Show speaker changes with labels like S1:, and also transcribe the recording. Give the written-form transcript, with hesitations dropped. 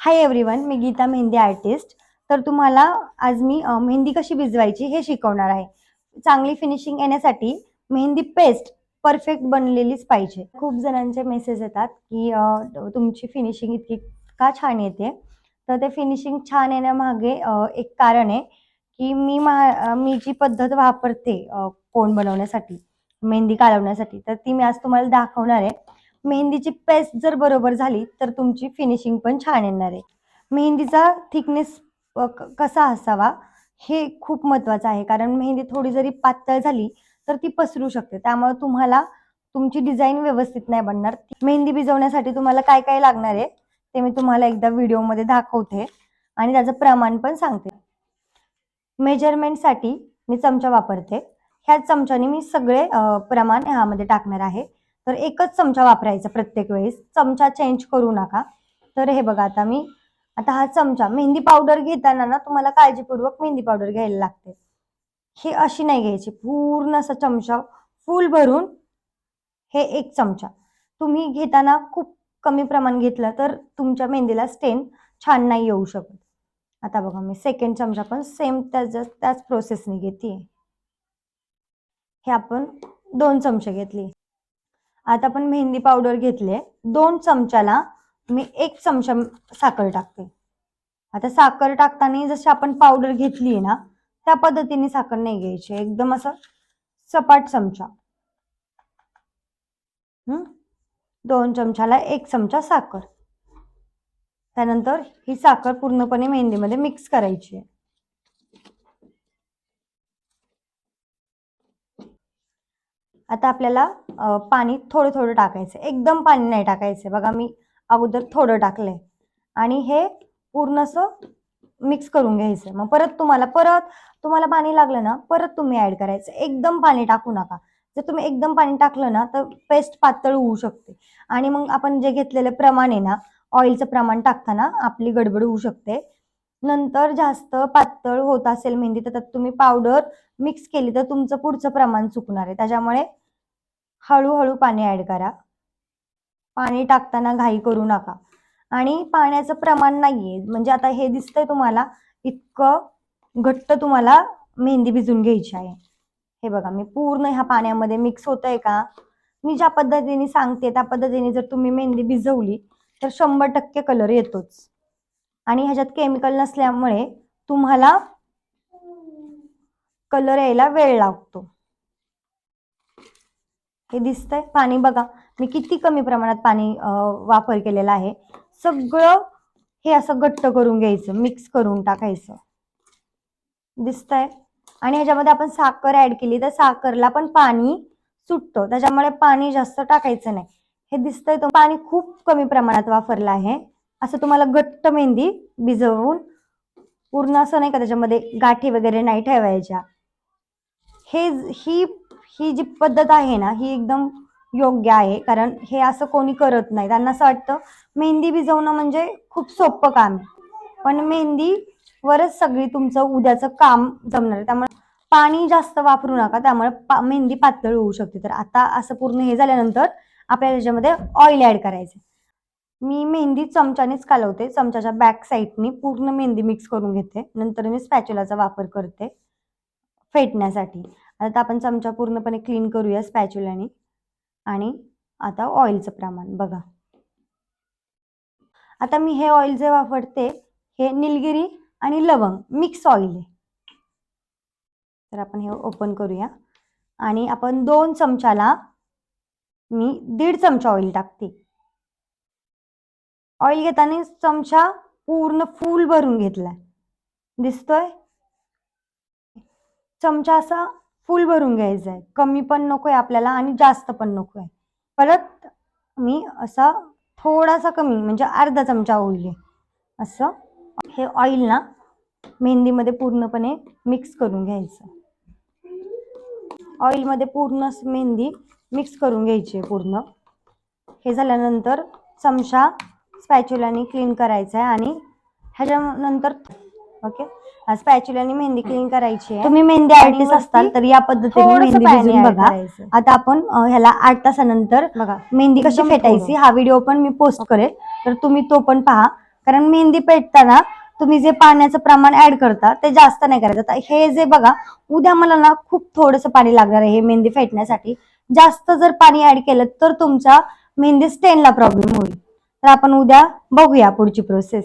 S1: Hi everyone, मी Gita mehndi artist. तर तुम्हाला आज मी मेहंदी कशी भिजवायची हे शिकवणार आहे. चांगली फिनिशिंग येण्यासाठी मेहंदी पेस्ट परफेक्ट बनलेलीच पाहिजे. खूप जणांचे मेसेज येतात की तुमची फिनिशिंग इतकी का छान येते. तर ते फिनिशिंग छान येण्यामागे एक कारण आहे की मी जी पद्धत वापरते कोन बनवण्यासाठी, मेहंदी काढवण्यासाठी, तर ती मी आज तुम्हाला दाखवणार आहे. मेहंदीची पेस्ट जर बरोबर झाली तर तुमची फिनिशिंग पण छान येणार आहे. मेहंदीचा थिकनेस कसा असावा हे खूप महत्वाचं आहे, कारण मेहंदी थोडी जरी पातळ झाली तर ती पसरू शकते. त्यामुळे तुम्हाला तुमची डिझाईन व्यवस्थित नाही बनणार. मेहंदी भिजवण्यासाठी तुम्हाला काय काय लागणार आहे ते मी तुम्हाला एकदा व्हिडिओमध्ये दाखवते आणि त्याचं प्रमाण पण सांगते. मेजरमेंटसाठी मी चमचा वापरते. ह्याच चमच्याने मी सगळे प्रमाण ह्यामध्ये टाकणार आहे. तर एकच चमचा वापरायचा प्रत्येक वेळेस, चमचा चेंज करू नका. तर हे बघा, आता हा चमचा, मेहंदी पावडर घेताना ना तुम्हाला काळजीपूर्वक मेहंदी पावडर घ्यायला लागते. ही अशी नाही घ्यायची, पूर्ण असा चमचा फुल भरून हे एक चमचा. तुम्ही घेताना खूप कमी प्रमाण घेतलं तर तुमच्या मेहंदीला स्टेन छान नाही येऊ शकत. आता बघा, मी सेकंड चमचा पण सेम त्याच प्रोसेसने घेते. हे आपण 2 चमचे घेतली. आता आपण मेहंदी पावडर घेतले, 2 चमच्याला मी 1 चमचा साखर टाकते. आता साखर टाकताना जशी आपण पावडर घेतली ना त्या पद्धतीने साखर नाही घ्यायची, एकदम असं सपाट चमचा. 2 चमच्याला 1 चमचा साखर. त्यानंतर ही साखर पूर्णपणे मेहंदीमध्ये मिक्स करायची आहे. आता आपल्याला पाणी थोडं थोडं टाकायचं, एकदम पाणी नाही टाकायचं. बघा, मी अगोदर थोडं टाकलंय आणि हे पूर्ण असं मिक्स करून घ्यायचं. मग परत तुम्हाला पाणी लागलं ना परत तुम्ही ऍड करायचं. एकदम पाणी टाकू नका. जर तुम्ही एकदम पाणी टाकलं ना तर पेस्ट पातळ होऊ शकते आणि मग आपण जे घेतलेलं प्रमाण आहे ना, ऑइलचं प्रमाण टाकताना आपली गडबड होऊ शकते. नंतर जास्त पातळ होत असेल मेहंदी तर त्यात तुम्ही पावडर मिक्स केली तर तुमचं पुढचं प्रमाण चुकणार आहे. त्याच्यामुळे हळूहळू पाणी ऍड करा. पाणी टाकताना घाई करू नका. आणि पाण्याचं प्रमाण नाहीये, म्हणजे आता हे दिसतंय तुम्हाला इतकं घट्ट तुम्हाला मेहंदी भिजून घ्यायची आहे. हे बघा, मी पूर्ण ह्या पाण्यामध्ये मिक्स होतंय का, मी ज्या पद्धतीने सांगते त्या पद्धतीने जर तुम्ही मेहंदी भिजवली तर 100% कलर येतोच. आणि ह्याच्यात केमिकल नसल्यामुळे तुम्हाला कलर यायला वेळ लागतो. हे दिसतंय पाणी, बघा मी किती कमी प्रमाणात पाणी वापर केलेला आहे. सगळं हे असं घट्ट करून घ्यायचं, मिक्स करून टाकायचं. दिसतंय. आणि ह्याच्यामध्ये आपण साखर ऍड केली तर साखरला पण पाणी सुटतं, त्याच्यामुळे पाणी जास्त टाकायचं नाही. हे दिसतंय, तो पाणी खूप कमी प्रमाणात वापरलं आहे. असं तुम्हाला घट्ट मेहंदी भिजवून पूर्ण असं नाही का त्याच्यामध्ये गाठी वगैरे नाही ठेवायच्या. ही ही जी पद्धत आहे ना ही एकदम योग्य आहे, कारण हे असं कोणी करत नाही. त्यांना असं वाटतं मेहंदी भिजवणं म्हणजे खूप सोपं काम आहे, पण मेहंदीवरच सगळी तुमचं उद्याचं काम जमणार आहे. त्यामुळे पाणी जास्त वापरू नका, त्यामुळे मेहंदी पातळ होऊ शकते. तर आता असं पूर्ण हे झाल्यानंतर आपल्याला याच्यामध्ये ऑइल ऍड करायचं. मी मेहंदी चमच्यानेच कालवते, चमच्याच्या बॅक साईडनी पूर्ण मेहंदी मिक्स करून घेते. नंतर मी स्पॅच्युलाचा वापर करते फेटण्यासाठी. आता आपण चमचा पूर्णपणे क्लीन करूया स्पॅच्युलाने. आणि आता ऑइलचं प्रमाण बघा. आता मी हे ऑइल जे वापरते हे निलगिरी आणि लवंग मिक्स ऑइल आहे. तर आपण हे ओपन करूया आणि आपण 2 चमच्याला मी 1.5 चमचा ऑइल टाकते. ऑइल घेताना चमचा पूर्ण फुल भरून घेतलाय, दिसतोय. चमचा असा फुल भरून घ्यायचा आहे, कमी पण नकोय आपल्याला आणि जास्त पण नकोय. परत मी असा थोडासा कमी म्हणजे अर्धा चमचा ऑइल आहे असं हे ऑइल ना मेहंदीमध्ये पूर्णपणे मिक्स करून घ्यायचं. ऑइलमध्ये पूर्ण मेहंदी मिक्स करून घ्यायची आहे पूर्ण. हे झाल्यानंतर चमचा स्पॅच्युलाने क्लीन करायचा आहे आणि ह्याच्यानंतर ओके स्पॅच्युलाने मेहंदी क्लीन करायची आहे. तुम्ही मेहंदी आर्टिस्ट असताल तर या पद्धतीने मेहंदी भिजवून बघा. आता आपण ह्याला 8 तासानंतर बघा मेहंदी कशी फेटायची हा व्हिडिओ पण मी पोस्ट करेल, तर तुम्ही तो पण पहा. कारण मेहंदी पेटताना तुम्ही जे पाण्याचं प्रमाण ऍड करता ते जास्त नाही करायचं. आता हे जे बघा, उद्या मला ना खूप थोडंसं पाणी लागणार आहे हे मेहंदी फेटण्यासाठी. जास्त जर पाणी ऍड केलं तर तुमच्या मेहंदी स्टेनला प्रॉब्लेम होईल. तर आपण उद्या बघूया पुढची प्रोसेस.